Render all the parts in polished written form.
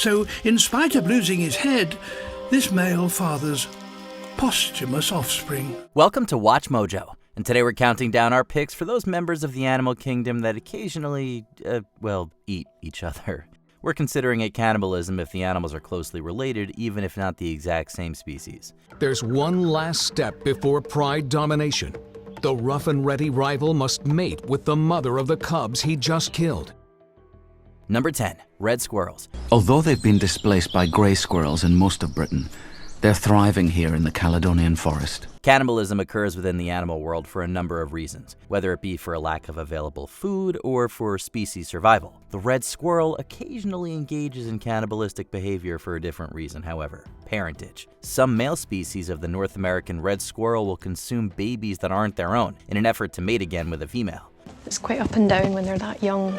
So, in spite of losing his head, this male fathers posthumous offspring. Welcome to Watch Mojo, and today we're counting down our picks for those members of the animal kingdom that occasionally, eat each other. We're considering it cannibalism if the animals are closely related, even if not the exact same species. There's one last step before pride domination. The rough and ready rival must mate with the mother of the cubs he just killed. Number 10, red squirrels. Although they've been displaced by grey squirrels in most of Britain, they're thriving here in the Caledonian forest. Cannibalism occurs within the animal world for a number of reasons, whether it be for a lack of available food or for species survival. The red squirrel occasionally engages in cannibalistic behavior for a different reason, however, parentage. Some male species of the North American red squirrel will consume babies that aren't their own in an effort to mate again with a female. It's quite up and down when they're that young.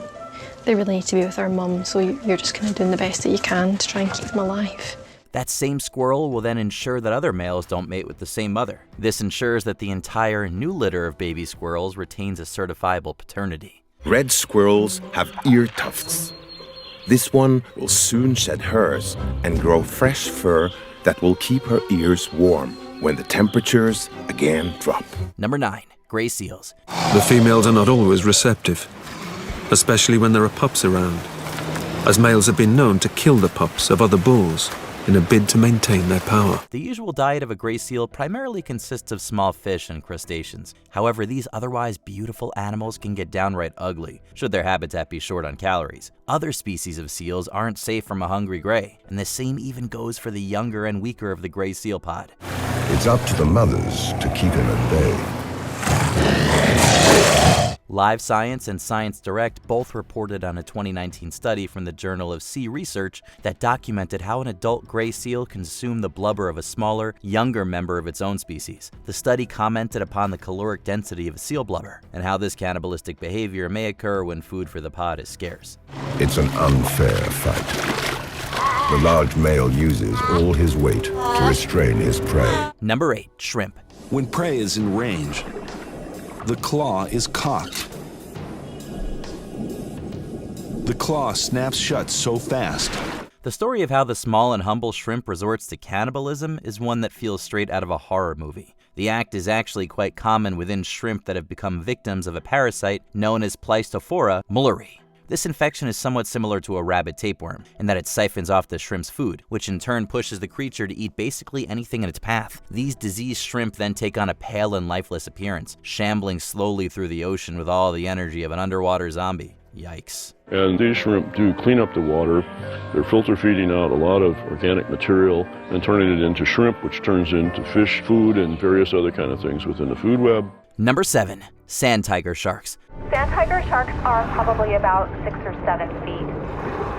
They really need to be with their mum, so you're just kind of doing the best that you can to try and keep them alive. That same squirrel will then ensure that other males don't mate with the same mother. This ensures that the entire new litter of baby squirrels retains a certifiable paternity. Red squirrels have ear tufts. This one will soon shed hers and grow fresh fur that will keep her ears warm when the temperatures again drop. Number 9, gray seals. The females are not always receptive, especially when there are pups around, as males have been known to kill the pups of other bulls in a bid to maintain their power. The usual diet of a gray seal primarily consists of small fish and crustaceans. However, these otherwise beautiful animals can get downright ugly, should their habitat be short on calories. Other species of seals aren't safe from a hungry gray, and the same even goes for the younger and weaker of the gray seal pod. It's up to the mothers to keep him at bay. Live Science and Science Direct both reported on a 2019 study from the Journal of Sea Research that documented how an adult gray seal consumed the blubber of a smaller, younger member of its own species. The study commented upon the caloric density of seal blubber and how this cannibalistic behavior may occur when food for the pod is scarce. It's an unfair fight. The large male uses all his weight to restrain his prey. Number 8, shrimp. When prey is in range, the claw is cocked. The claw snaps shut so fast. The story of how the small and humble shrimp resorts to cannibalism is one that feels straight out of a horror movie. The act is actually quite common within shrimp that have become victims of a parasite known as Pleistophoria mulleri. This infection is somewhat similar to a rabid tapeworm, in that it siphons off the shrimp's food, which in turn pushes the creature to eat basically anything in its path. These diseased shrimp then take on a pale and lifeless appearance, shambling slowly through the ocean with all the energy of an underwater zombie. Yikes. And these shrimp do clean up the water. They're filter feeding out a lot of organic material and turning it into shrimp, which turns into fish food and various other kind of things within the food web. Number 7, sand tiger sharks. Sand tiger sharks are probably about 6 or 7 feet.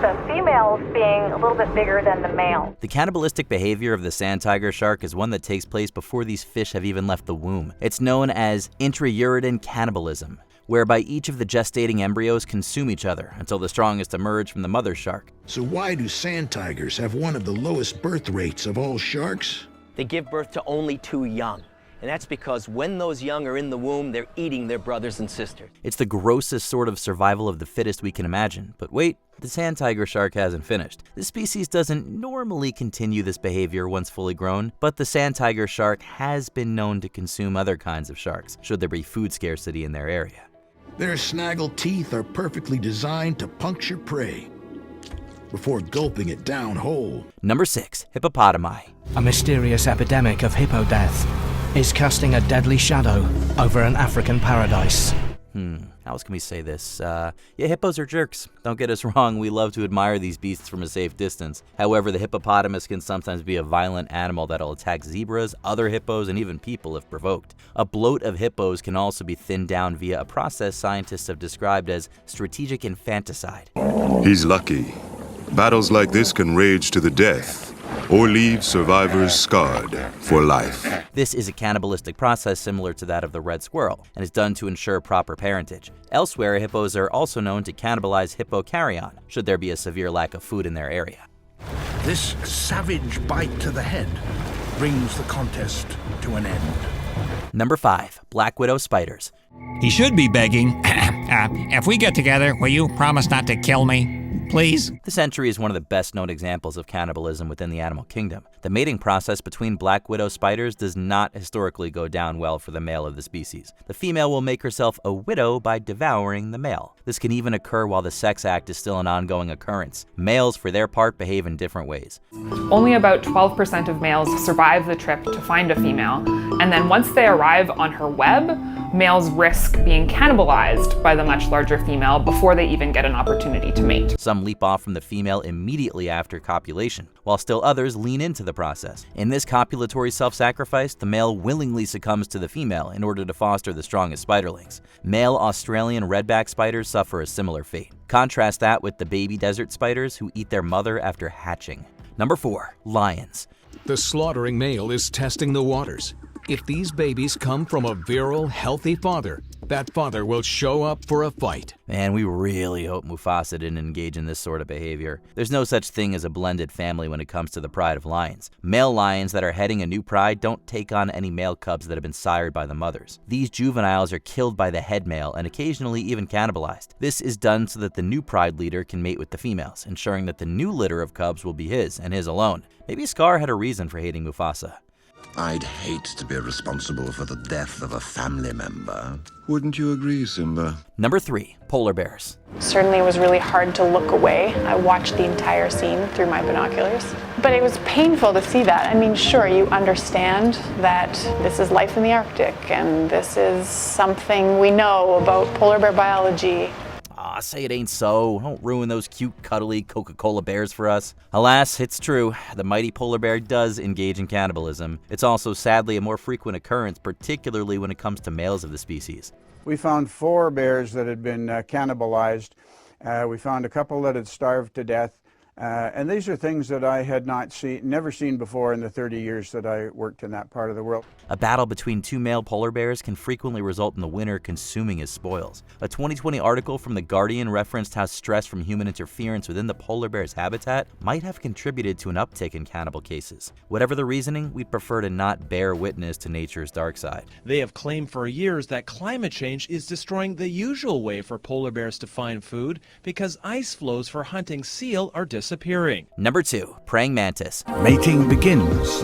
The females being a little bit bigger than the male. The cannibalistic behavior of the sand tiger shark is one that takes place before these fish have even left the womb. It's known as intrauterine cannibalism, whereby each of the gestating embryos consume each other until the strongest emerge from the mother shark. So why do sand tigers have one of the lowest birth rates of all sharks? They give birth to only 2 young. And that's because when those young are in the womb, they're eating their brothers and sisters. It's the grossest sort of survival of the fittest we can imagine. But wait, the sand tiger shark hasn't finished. This species doesn't normally continue this behavior once fully grown, but the sand tiger shark has been known to consume other kinds of sharks, should there be food scarcity in their area. Their snaggled teeth are perfectly designed to puncture prey before gulping it down whole. Number 6, hippopotami. A mysterious epidemic of hippo death is casting a deadly shadow over an African paradise. How else can we say this? Hippos are jerks. Don't get us wrong, we love to admire these beasts from a safe distance. However, the hippopotamus can sometimes be a violent animal that'll attack zebras, other hippos, and even people if provoked. A bloat of hippos can also be thinned down via a process scientists have described as strategic infanticide. He's lucky. Battles like this can rage to the death, or leave survivors scarred for life. This is a cannibalistic process similar to that of the red squirrel, and is done to ensure proper parentage. Elsewhere, hippos are also known to cannibalize hippocaryon, should there be a severe lack of food in their area. This savage bite to the head brings the contest to an end. Number 5, black widow spiders. He should be begging. If we get together, will you promise not to kill me? please? This entry is one of the best-known examples of cannibalism within the animal kingdom. The mating process between black widow spiders does not historically go down well for the male of the species. The female will make herself a widow by devouring the male. This can even occur while the sex act is still an ongoing occurrence. Males, for their part, behave in different ways. Only about 12% of males survive the trip to find a female, and then once they arrive on her web, males risk being cannibalized by the much larger female before they even get an opportunity to mate. Some leap off from the female immediately after copulation, while still others lean into the process. In this copulatory self-sacrifice, the male willingly succumbs to the female in order to foster the strongest spiderlings. Male Australian redback spiders suffer a similar fate. Contrast that with the baby desert spiders who eat their mother after hatching. Number 4. Lions. The slaughtering male is testing the waters. If these babies come from a virile, healthy father, that father will show up for a fight. Man, we really hope Mufasa didn't engage in this sort of behavior. There's no such thing as a blended family when it comes to the pride of lions. Male lions that are heading a new pride don't take on any male cubs that have been sired by the mothers. These juveniles are killed by the head male and occasionally even cannibalized. This is done so that the new pride leader can mate with the females, ensuring that the new litter of cubs will be his and his alone. Maybe Scar had a reason for hating Mufasa. I'd hate to be responsible for the death of a family member. Wouldn't you agree, Simba? Number 3. Polar bears. Certainly it was really hard to look away. I watched the entire scene through my binoculars. But it was painful to see that. I mean, sure, you understand that this is life in the Arctic, and this is something we know about polar bear biology. Aw, say it ain't so. Don't ruin those cute, cuddly Coca-Cola bears for us. Alas, it's true. The mighty polar bear does engage in cannibalism. It's also sadly a more frequent occurrence, particularly when it comes to males of the species. We found 4 bears that had been cannibalized. We found a couple that had starved to death. And these are things that I had never seen before in the 30 years that I worked in that part of the world. A battle between 2 male polar bears can frequently result in the winner consuming his spoils. A 2020 article from The Guardian referenced how stress from human interference within the polar bear's habitat might have contributed to an uptick in cannibal cases. Whatever the reasoning, we'd prefer to not bear witness to nature's dark side. They have claimed for years that climate change is destroying the usual way for polar bears to find food because ice floes for hunting seal are disappearing. Number 2. Praying mantis. Mating begins,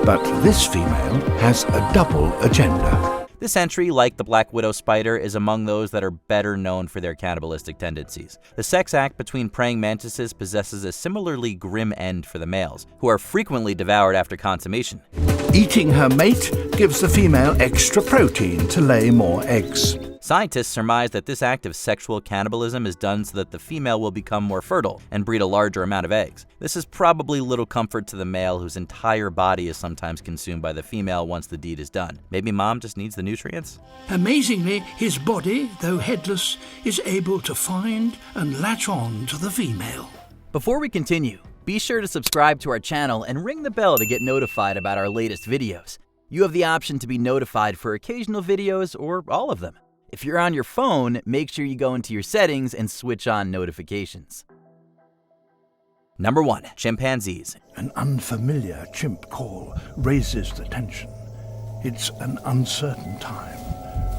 but this female has a double agenda. This entry, like the black widow spider, is among those that are better known for their cannibalistic tendencies. The sex act between praying mantises possesses a similarly grim end for the males, who are frequently devoured after consummation. Eating her mate gives the female extra protein to lay more eggs. Scientists surmise that this act of sexual cannibalism is done so that the female will become more fertile and breed a larger amount of eggs. This is probably little comfort to the male whose entire body is sometimes consumed by the female once the deed is done. Maybe mom just needs the nutrients? Amazingly, his body, though headless, is able to find and latch on to the female. Before we continue, be sure to subscribe to our channel and ring the bell to get notified about our latest videos. You have the option to be notified for occasional videos or all of them. If you're on your phone, make sure you go into your settings and switch on notifications. Number 1. Chimpanzees. An unfamiliar chimp call raises the tension. It's an uncertain time.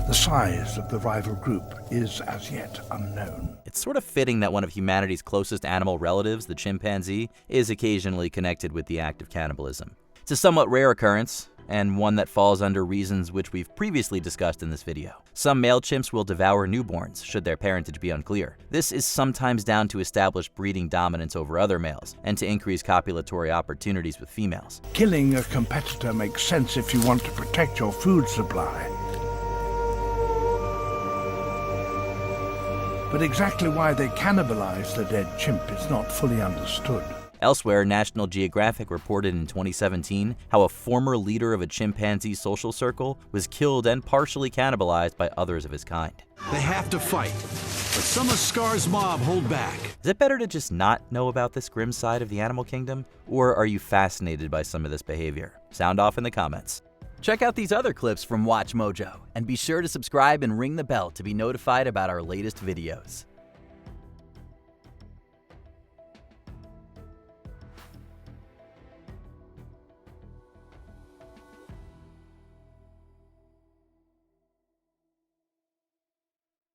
The size of the rival group is as yet unknown. It's sort of fitting that one of humanity's closest animal relatives, the chimpanzee, is occasionally connected with the act of cannibalism. It's a somewhat rare occurrence, and one that falls under reasons which we've previously discussed in this video. Some male chimps will devour newborns, should their parentage be unclear. This is sometimes down to establish breeding dominance over other males, and to increase copulatory opportunities with females. Killing a competitor makes sense if you want to protect your food supply. But exactly why they cannibalize the dead chimp is not fully understood. Elsewhere, National Geographic reported in 2017 how a former leader of a chimpanzee social circle was killed and partially cannibalized by others of his kind. They have to fight, but some of Scar's mob hold back. Is it better to just not know about this grim side of the animal kingdom? Or are you fascinated by some of this behavior? Sound off in the comments. Check out these other clips from WatchMojo, and be sure to subscribe and ring the bell to be notified about our latest videos.